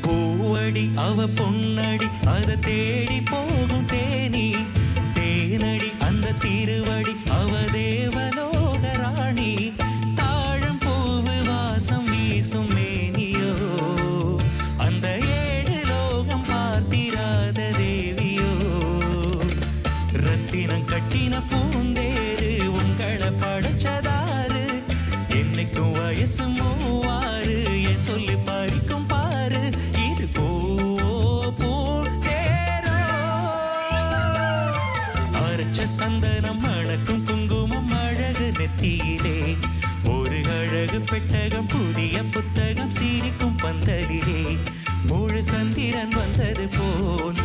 பூவடி அவ பொன்னடி அத தேடி போகும் தேனி தேனடி அந்த திருவடி அவ தேவலோக ராணி தாழம் பூவு வாசம் வீசும் மேனியோ அந்த ஏழு லோகம் பார்த்திராத தேவியோ ரத்தினம் கட்டின பூந்தேரு உங்களை படைச்சதாரு என்னைக்கும் வயசு மூவாறு என் சொல்லி பறிக்கும் பாரு இது பூ தேரோ அரைச்ச சந்தனம் மணக்கும் குங்குமம் அழகு நெத்தியிலே ஒரு அழகு பெட்டகம் புதிய புத்தகம் சிரிக்கும் பந்தலிலே முழு சந்திரன் வந்தது போல்